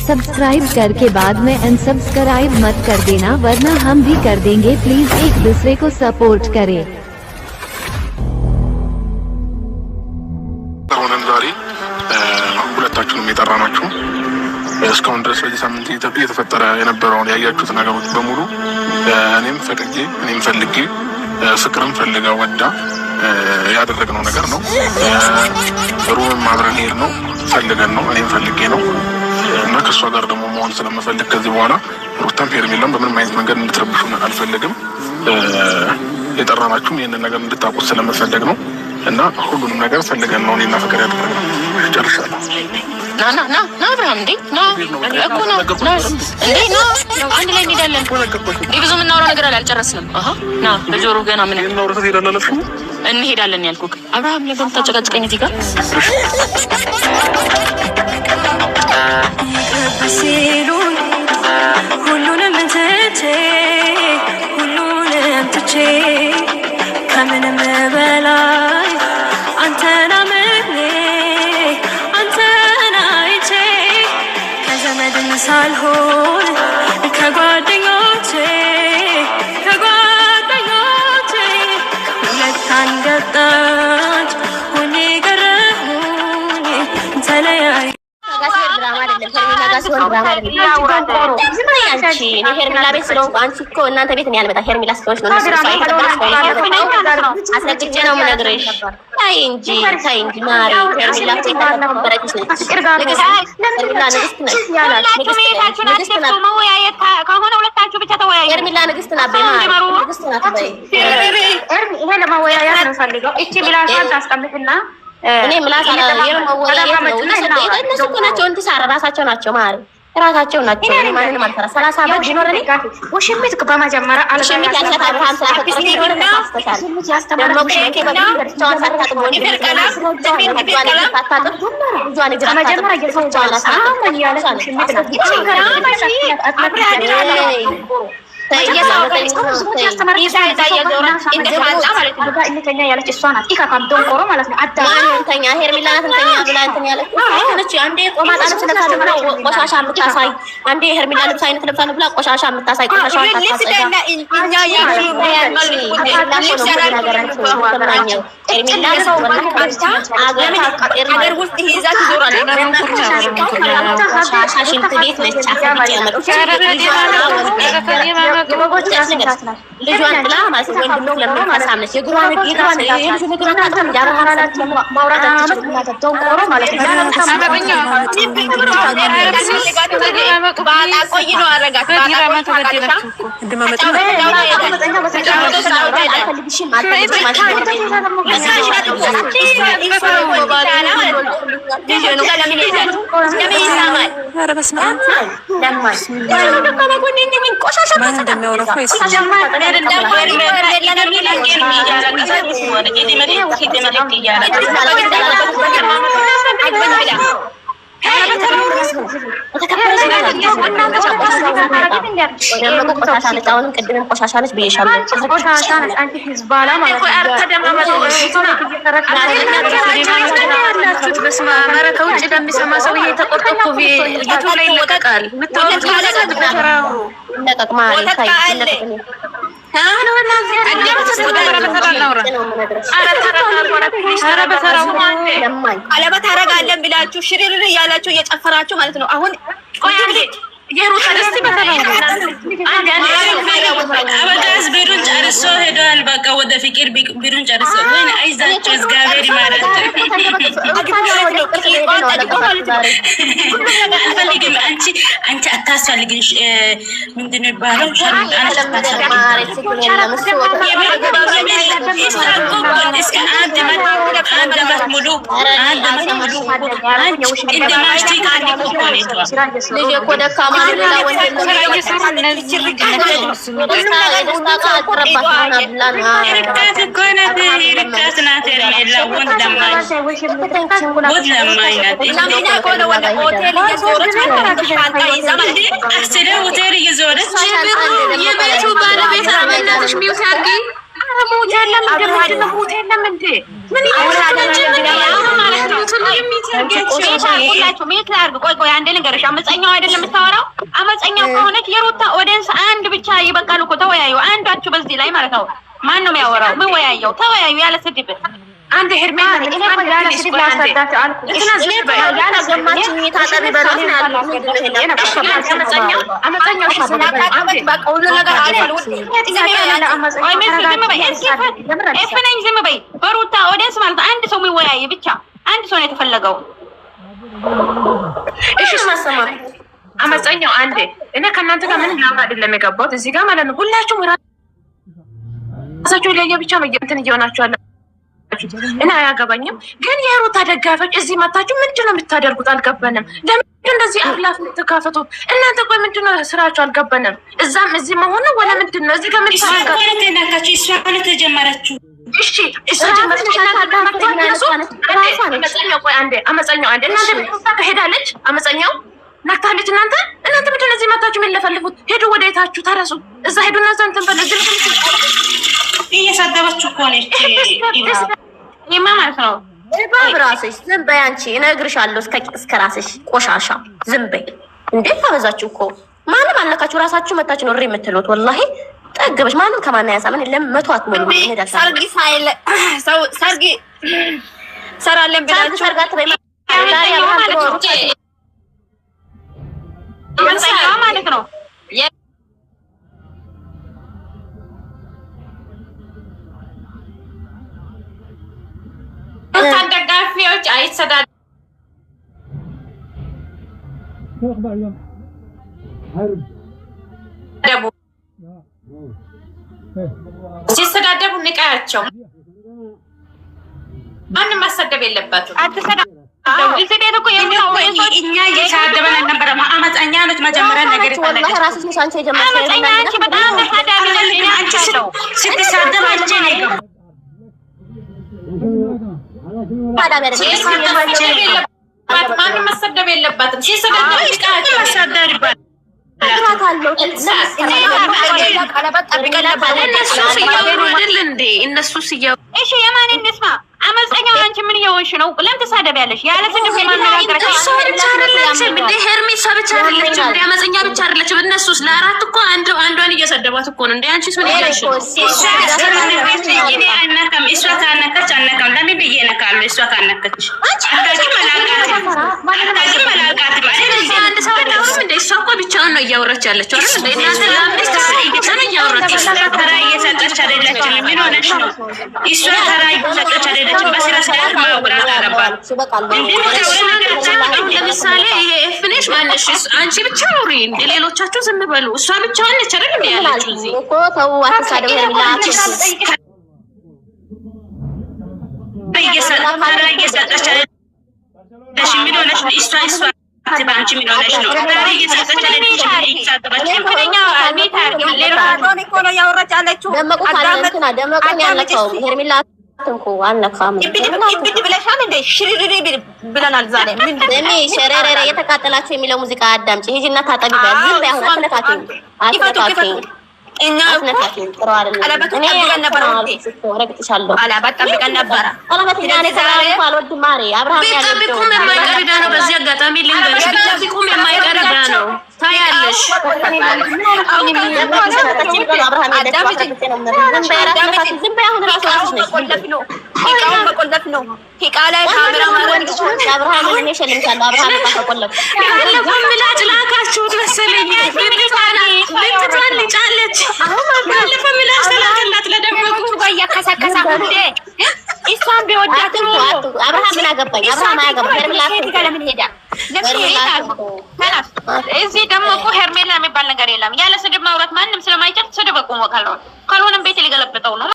सब्सक्राइब करके बाद में अनसब्सक्राइब मत कर देना वरना हम भी कर देंगे। प्लीज एक दूसरे को सपोर्ट करें। ሁለታችሁንም የጠራናችሁ እስካሁን ድረስ በዚህ ሳምንት እየተፈጠረ የነበረውን ያያችሁት ነገሮች በሙሉ እኔም ፈቅጄ እኔም ፈልጌ ፍቅርም ፈልጋ ወዳ ያደረግነው ነገር ነው። ሩምም አብረን ሄድ ነው ፈልገን ነው እኔም ፈልጌ ነው እና ከእሷ ጋር ደግሞ መሆን ስለምፈልግ ከዚህ በኋላ ሩታም ሄርሜላም በምንም አይነት መንገድ እንድትረብሹን አልፈልግም። የጠራናችሁም ይህንን ነገር እንድታውቁት ስለምፈልግ ነው እና ሁሉንም ነገር ፈልገን ነው እኔና ፍቅር ያደረግነው። ጨርሻለሁ። ና አብርሃም እንዴ ና እኮ ነው እንዴ ና አንድ ላይ እንሄዳለን። ብዙ የምናወራው ነገር አልጨረስንም። ና በጆሮ ገና ምን እንሄዳለን ያልኩህ አብርሃም ለምን ታጨቃጭቀኝ እዚህ ጋር ሲሉን ሁሉንም ትቼ ከምንም በላይ አንተን አምኜ አንተን አይቼ ከዘመድም ሳልሆን ከጓደኞቼ ሁለት አንገጣች ሆኜ ቀረሁኝ ተለያይ ሄርሜላ ቤት ስለሆንኩ አንቺ እኮ እናንተ ቤት እኔ አልመጣም። ሄርሜላ ስለሆንሽ ነው አስረግጬ ነው የምነግርሽ። ተይ እንጂ ማሪ ሄርሜላ ተከበረች ነች። ሄርሜላ ንግስት ናት። ይሄ ለመወያያ ነው ፈልገው እቺ ምላሷን ታስቀምጥና እኔ ምላሳ እነሱ እኮ ናቸው እንትሳራ ራሳቸው ናቸው ማለት ራሳቸው ናቸው። ማንንም አልፈራ 30 ዓመት ቢኖረኝ ውሽሚት በመጀመሪያ ውሽሚት ያንቻት አብርሃም ልጇን ብላ ማለት ነው ወንድም ለምን ታሳምነሽ የግሯን ቆሻሻነች ብዬሻለሁ። ቆሻሻነች አንቺ ህዝባላ ማለት ነው። በስመ አብ ኧረ ከውጭ ለሚሰማ ሰው ይሄ ተቆርጦ እኮ ዩቱብ ላይ ይለቀቃል። ቀለበት አደርጋለን ብላችሁ ሽርር እያላችሁ እየጨፈራችሁ ማለት ነው። አሁን አበጋዝ ቢሩን ጨርሶ ሄደዋል። በቃ ወደ ፍቅር ቢሩን ጨርሶ ወይ አይዛቸው እግዚአብሔር ይማራቸው። አልፈልግም አንቺ አታስፈልግሽ። ምንድን ነው ይባላል? አንድ ሙሉ እንደማሽቲካ የቤቱ ባለቤት አመናትሽ ሚውት አድርጊ አመፀኛው አይደለም የምታወራው። አመፀኛው ከሆነች የሩታ ኦዲየንስ አንድ ብቻ ይበቃል እኮ። ተወያዩ አንዳችሁ በዚህ ላይ ማለት ነው። ማን ነው የሚያወራው? ምን ወያየው? ተወያዩ ያለ ስድብ። አንድ ሄርሜላ ዝም በይ። በሩታ ኦዲየንስ ማለት አንድ ሰው የሚወያይ ብቻ አንድ ሰው ነው የተፈለገው። እሺ ማሰማ አመፀኛው አንዴ እኔ ከእናንተ ጋር ምንም ላውቅ አይደለም የገባሁት እዚህ ጋር ማለት ነው። ሁላችሁም ራሳችሁ ለየ ብቻ እንትን እየሆናችሁ አለ እና አያገባኝም። ግን የሩታ ደጋፊዎች እዚህ መታችሁ ምንድን ነው የምታደርጉት? አልገባንም። ለምንድን እንደዚህ አፍላፍ የምትካፈቱት እናንተ? ቆይ ምንድን ነው ስራችሁ? አልገባንም። እዛም እዚህ መሆኑ ወለ ምንድን ነው እዚህ ጋር ምን ታደርጋችሁ? እሷ ማለት ተጀመረችሁ። እሺ እሷ ጀመረች። አመፀኛው አንዴ እናንተ ሄዳለች። አመፀኛው ነክታለች። እናንተ ምንድን ነው እዚህ መታችሁ የሚለፈልፉት? ሄዱ ወደ የታችሁ ተረሱ። እዛ ሄዱና እዛ እንትን በለ እየሳደባችሁ እኮ ነች ይማ ማለት ነው። ራስሽ ዝም በይ አንቺ። እነግርሻለሁ እስከ ራስሽ ቆሻሻ ዝም በይ። እንዴት ታበዛችሁ እኮ። ማንም አልነካችሁ። ራሳችሁ መታችሁ ነው የምትሉት። ወላሂ ጠግበሽ ማንም ከማን ያሳምን ለመቶ አትሞሉ። ሰርጊ ሳይለ ሰርጊ ሰራለን ብላችሁ ሰርጋት በይ ማለት ነው። ደጋፊዎች አይሰዳደቡ። ሲሰዳደቡ ንቃያቸው። ማንም ማሰደብ የለባቸው። እኛ እየተሳደበን ነበረ። አመፀኛ ነች መጀመሪያ ነገር ስትሳደብ አንቺ ማንም መሰደብ የለባትም። እነሱ ሲያው እሺ የማን እንስማ። አመፀኛው አንቺ ምን እየሆንሽ ነው? ለምን ትሳደቢያለሽ? ያለ ስድብ የማነጋገር እሷ ብቻ አይደለችም እንዴ ሄርሚ፣ እሷ ብቻ አይደለችም እንዴ አመፀኛ ብቻ አይደለችም። እነሱስ ለአራት እኮ አንዷን እየሰደቧት እኮ ነው እንዴ። አንቺስ ምን እያልሽ ነው? እሷ ካነከች አነካም። ለምን ብዬ ነካሉ? እሷ ካነከች አንድ ሰው አይደለም እንዴ? እሷ እኮ ብቻዋን ነው እያወራች ያለችው አይደል እንዴ? እናንተ ለአምስት ነው እያወራች። ተራ እየሰጠች አይደለችም። ምን ሆነሽ ነው? እሷ ተራ እየሰጠች አይደለችም። በስራ ሰዓት ማውራት አለባት። ለምሳሌ ይሄ ኤፍኔሽ ማነሽ? አንቺ ብቻ አውሪ እንዴ? ሌሎቻችሁ ዝም በሉ። እሷ ብቻዋን ነች አይደል እንዴ ያለችው? እዚህ እኮ ተው አትሳደቡ። እየሰጠች አይደለችም። ምን ሆነሽ ነው? እሷ ባንቺ ምን ሆነሽ ነው? ተራ እየሰጠች ትንኩ አነካም ይብድ ብለሻል እንዴ? ሽሪሪ ብለናል ዛሬ። ምን ደሜ ሸረረረ የተቃጠላችሁ የሚለው ሙዚቃ አዳምጪ። ሂጂና ታጠቢ። ዝም በይ አሁን አትነካኪኝ። እኛ ጥሩ አይደለም። ቀለበት ጠብቀን ነበረ። ረግጥሻለሁ። ቀለበት ጠብቀን ነበረ። ቀለበት ያኔ ተራራ አልወድም ማሬ። አብርሃም ያለው ቢጠብቁም የማይቀር ዕዳ ነው። በዚህ አጋጣሚ ልንገርሽ፣ ቢጠብቁም የማይቀር ዕዳ ነው። ታያለሽ። ሂቃውን በቆለፍ ነው። ሂቃ ላይ ካሜራ አብርሃም እኔ ሸልምሻለሁ። አብርሃም ተቆለፍ ምላጭ ላካችሁት መሰለኝ። ብትቷን ልጫለች። ባለፈ ምላጭ ተላከላት ለደመቁ ባያከሳከሳ እንዴ እሷን ቢወዳት አብርሃም ምን አገባኝ? አብርሃም አያገባኝ። ሄርሜላ ለምን ሄዳ? እዚህ ደግሞ እኮ ሄርሜላ የሚባል ነገር የለም። ያለ ስድብ ማውራት ማንም ስለማይችል ስድብ እኮ ካልሆነም ቤት ሊገለብጠው ነው።